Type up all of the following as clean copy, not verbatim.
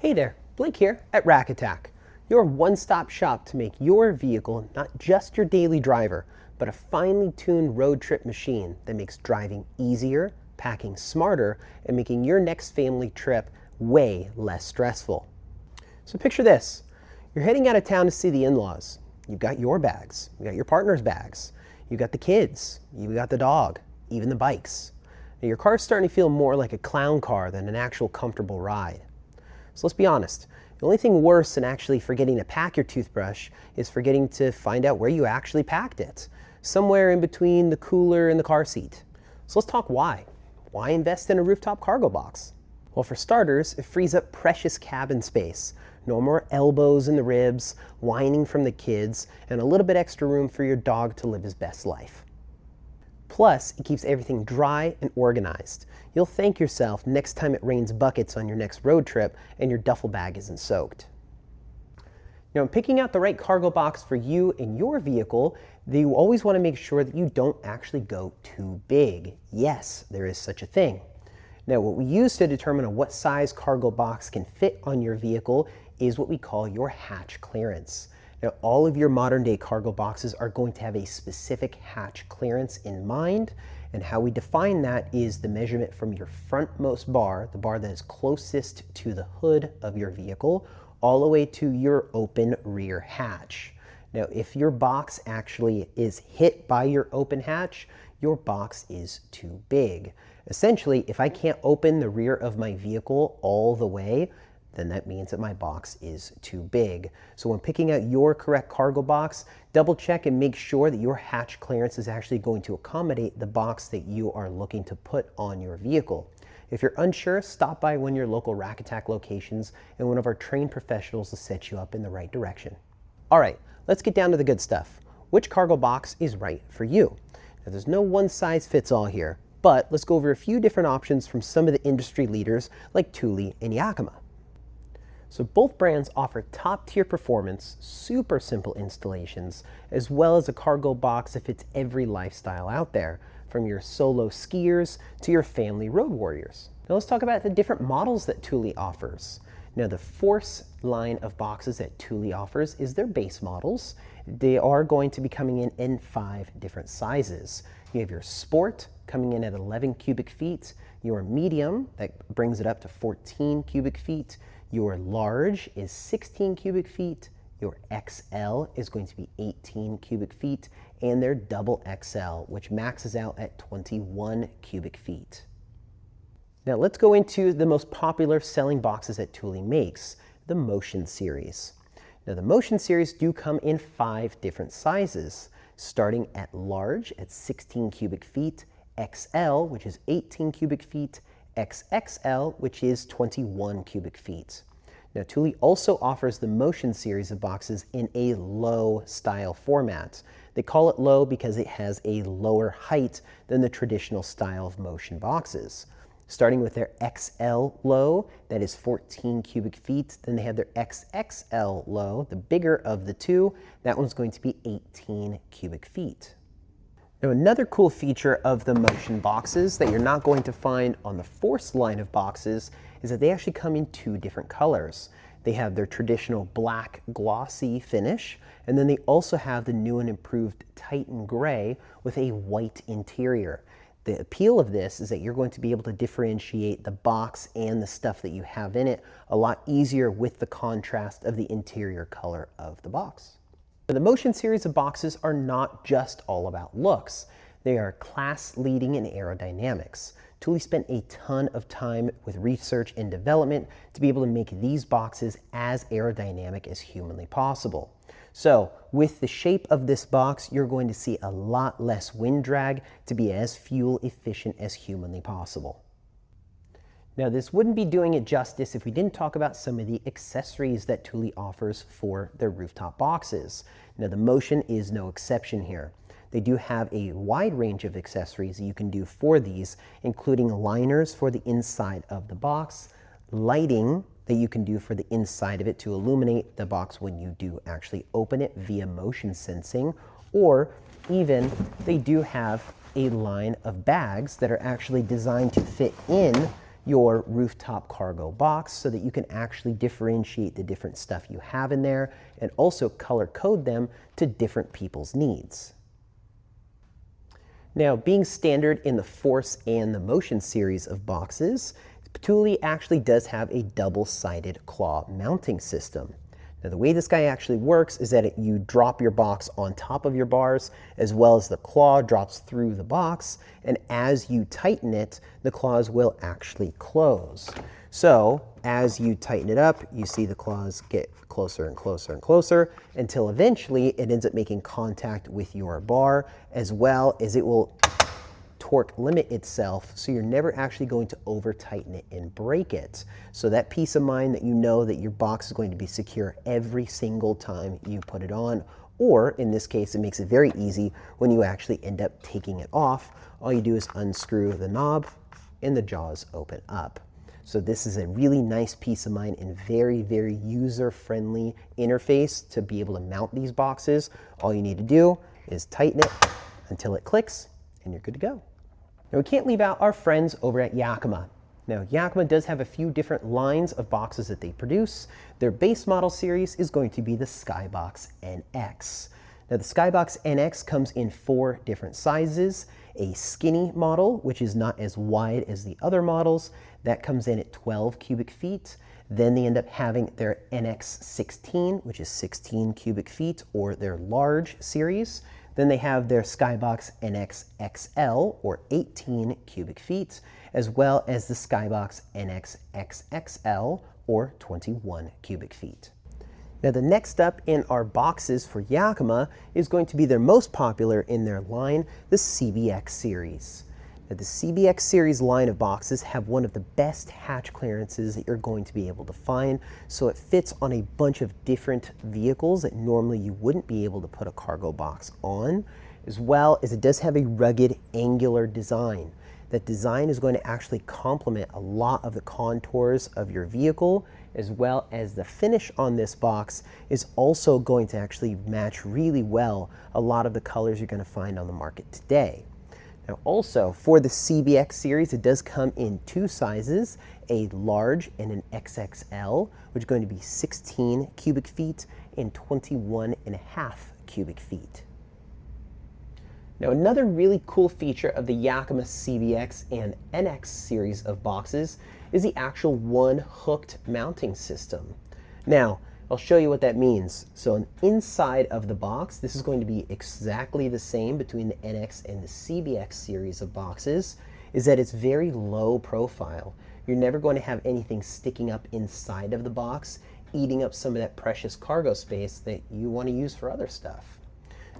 Hey there, Blake here at Rack Attack, your one-stop shop to make your vehicle not just your daily driver, but a finely tuned road trip machine that makes driving easier, packing smarter, and making your next family trip way less stressful. So picture this, you're heading out of town to see the in-laws. You've got your bags, you got your partner's bags, you got the kids, you got the dog, even the bikes. Now your car's starting to feel more like a clown car than an actual comfortable ride. So let's be honest, the only thing worse than actually forgetting to pack your toothbrush is forgetting to find out where you actually packed it, somewhere in between the cooler and the car seat. So let's talk why. Why invest in a rooftop cargo box? Well, for starters, it frees up precious cabin space. No more elbows in the ribs, whining from the kids, and a little bit extra room for your dog to live his best life. Plus, it keeps everything dry and organized. You'll thank yourself next time it rains buckets on your next road trip and your duffel bag isn't soaked. Now, in picking out the right cargo box for you and your vehicle, you always want to make sure that you don't actually go too big. Yes, there is such a thing. Now, what we use to determine what size cargo box can fit on your vehicle is what we call your hatch clearance. Now, all of your modern day cargo boxes are going to have a specific hatch clearance in mind, and how we define that is the measurement from your frontmost bar, the bar that is closest to the hood of your vehicle, all the way to your open rear hatch. Now, if your box actually is hit by your open hatch, your box is too big. Essentially, if I can't open the rear of my vehicle all the way, then that means that my box is too big. So when picking out your correct cargo box, double check and make sure that your hatch clearance is actually going to accommodate the box that you are looking to put on your vehicle. If you're unsure, stop by one of your local Rack Attack locations and one of our trained professionals will set you up in the right direction. All right, let's get down to the good stuff. Which cargo box is right for you? Now, there's no one size fits all here, but let's go over a few different options from some of the industry leaders like Thule and Yakima. So both brands offer top-tier performance, super simple installations, as well as a cargo box that fits every lifestyle out there, from your solo skiers to your family road warriors. Now let's talk about the different models that Thule offers. Now the Force line of boxes that Thule offers is their base models. They are going to be coming in 5 different sizes. You have your Sport coming in at 11 cubic feet, your Medium that brings it up to 14 cubic feet, your Large is 16 cubic feet, your XL is going to be 18 cubic feet, and their Double XL, which maxes out at 21 cubic feet. Now let's go into the most popular selling boxes that Thule makes, the Motion Series. Now the Motion Series do come in 5 different sizes, starting at Large at 16 cubic feet, XL, which is 18 cubic feet, XXL, which is 21 cubic feet. Now, Thule also offers the Motion series of boxes in a low style format. They call it low because it has a lower height than the traditional style of Motion boxes. Starting with their XL low, that is 14 cubic feet. Then they have their XXL low, the bigger of the two. That one's going to be 18 cubic feet. Now, another cool feature of the Motion boxes that you're not going to find on the Force line of boxes is that they actually come in 2 different colors. They have their traditional black glossy finish, and then they also have the new and improved Titan Gray with a white interior. The appeal of this is that you're going to be able to differentiate the box and the stuff that you have in it a lot easier with the contrast of the interior color of the box. The Motion series of boxes are not just all about looks. They are class-leading in aerodynamics. Thule spent a ton of time with research and development to be able to make these boxes as aerodynamic as humanly possible. So with the shape of this box, you're going to see a lot less wind drag to be as fuel efficient as humanly possible. Now, this wouldn't be doing it justice if we didn't talk about some of the accessories that Thule offers for their rooftop boxes. Now, the Motion is no exception here. They do have a wide range of accessories that you can do for these, including liners for the inside of the box, lighting that you can do for the inside of it to illuminate the box when you do actually open it via motion sensing, or even they do have a line of bags that are actually designed to fit in your rooftop cargo box so that you can actually differentiate the different stuff you have in there and also color code them to different people's needs. Now, being standard in the Force and the Motion series of boxes, Thule actually does have a double-sided claw mounting system. Now, the way this guy actually works is that you drop your box on top of your bars, as well as the claw drops through the box, and as you tighten it, the claws will actually close. So as you tighten it up, you see the claws get closer and closer and closer until eventually it ends up making contact with your bar, as well as it will torque limit itself, so you're never actually going to over tighten it and break it. So that peace of mind that you know that your box is going to be secure every single time you put it on, or in this case, it makes it very easy when you actually end up taking it off. All you do is unscrew the knob and the jaws open up. So this is a really nice peace of mind and very, very user-friendly interface to be able to mount these boxes. All you need to do is tighten it until it clicks, and you're good to go. Now, we can't leave out our friends over at Yakima. Now, Yakima does have a few different lines of boxes that they produce. Their base model series is going to be the Skybox NX. Now, the Skybox NX comes in 4 different sizes. A skinny model, which is not as wide as the other models, that comes in at 12 cubic feet. Then they end up having their NX 16, which is 16 cubic feet, or their large series. Then they have their Skybox NX XL, or 18 cubic feet, as well as the Skybox NX XXL, or 21 cubic feet. Now, the next up in our boxes for Yakima is going to be their most popular in their line, the CBX Series. Now, the CBX Series line of boxes have one of the best hatch clearances that you're going to be able to find, so it fits on a bunch of different vehicles that normally you wouldn't be able to put a cargo box on, as well as it does have a rugged angular design. That design is going to actually complement a lot of the contours of your vehicle, as well as the finish on this box is also going to actually match really well a lot of the colors you're going to find on the market today. Now, also for the CBX series, it does come in 2 sizes, a large and an XXL, which is going to be 16 cubic feet and 21.5 cubic feet. Now, another really cool feature of the Yakima CBX and NX series of boxes is the actual one hooked mounting system. Now, I'll show you what that means. So inside of the box, this is going to be exactly the same between the NX and the CBX series of boxes, is that it's very low profile. You're never going to have anything sticking up inside of the box, eating up some of that precious cargo space that you want to use for other stuff.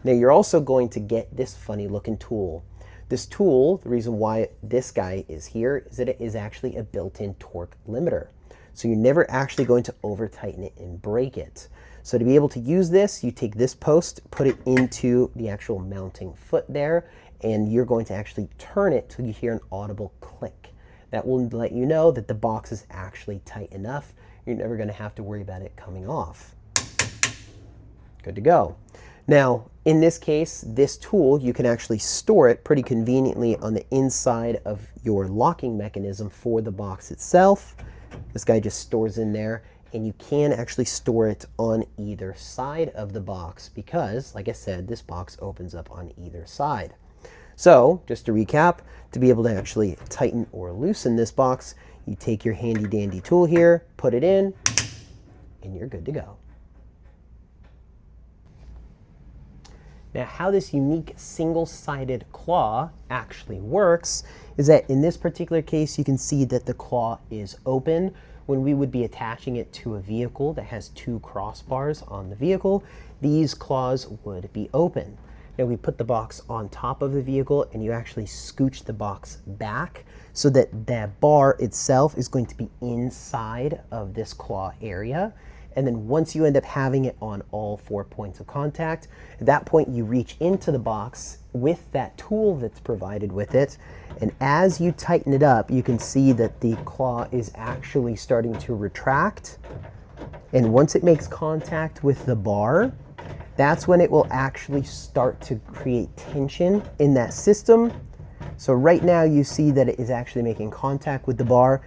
Now, you're also going to get this funny looking tool. This tool, the reason why this guy is here is that it is actually a built-in torque limiter. So you're never actually going to over tighten it and break it. So to be able to use this, you take this post, put it into the actual mounting foot there, and you're going to actually turn it till you hear an audible click. That will let you know that the box is actually tight enough. You're never going to have to worry about it coming off. Good to go. Now, in this case, this tool, you can actually store it pretty conveniently on the inside of your locking mechanism for the box itself. This guy just stores in there, and you can actually store it on either side of the box because, like I said, this box opens up on either side. So, just to recap, to be able to actually tighten or loosen this box, you take your handy dandy tool here, put it in, and you're good to go. Now, how this unique single-sided claw actually works is that in this particular case, you can see that the claw is open. When we would be attaching it to a vehicle that has 2 crossbars on the vehicle, these claws would be open. Now, we put the box on top of the vehicle and you actually scooch the box back so that that bar itself is going to be inside of this claw area. And then once you end up having it on all 4 points of contact, at that point you reach into the box with that tool that's provided with it. And as you tighten it up, you can see that the claw is actually starting to retract. And once it makes contact with the bar, that's when it will actually start to create tension in that system. So right now you see that it is actually making contact with the bar,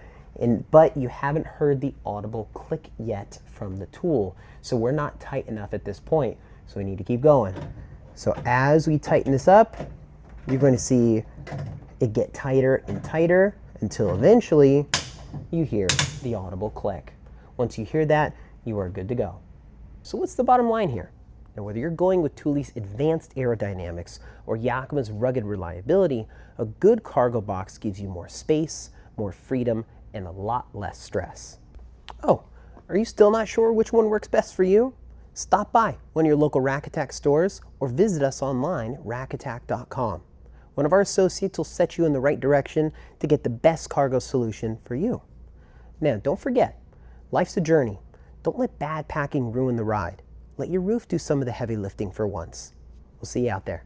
But you haven't heard the audible click yet from the tool. So we're not tight enough at this point, so we need to keep going. So as we tighten this up, you're going to see it get tighter and tighter until eventually you hear the audible click. Once you hear that, you are good to go. So what's the bottom line here? Now, whether you're going with Thule's advanced aerodynamics or Yakima's rugged reliability, a good cargo box gives you more space, more freedom, and a lot less stress. Oh, are you still not sure which one works best for you? Stop by one of your local Rack Attack stores or visit us online at rackattack.com. One of our associates will set you in the right direction to get the best cargo solution for you. Now, don't forget, life's a journey. Don't let bad packing ruin the ride. Let your roof do some of the heavy lifting for once. We'll see you out there.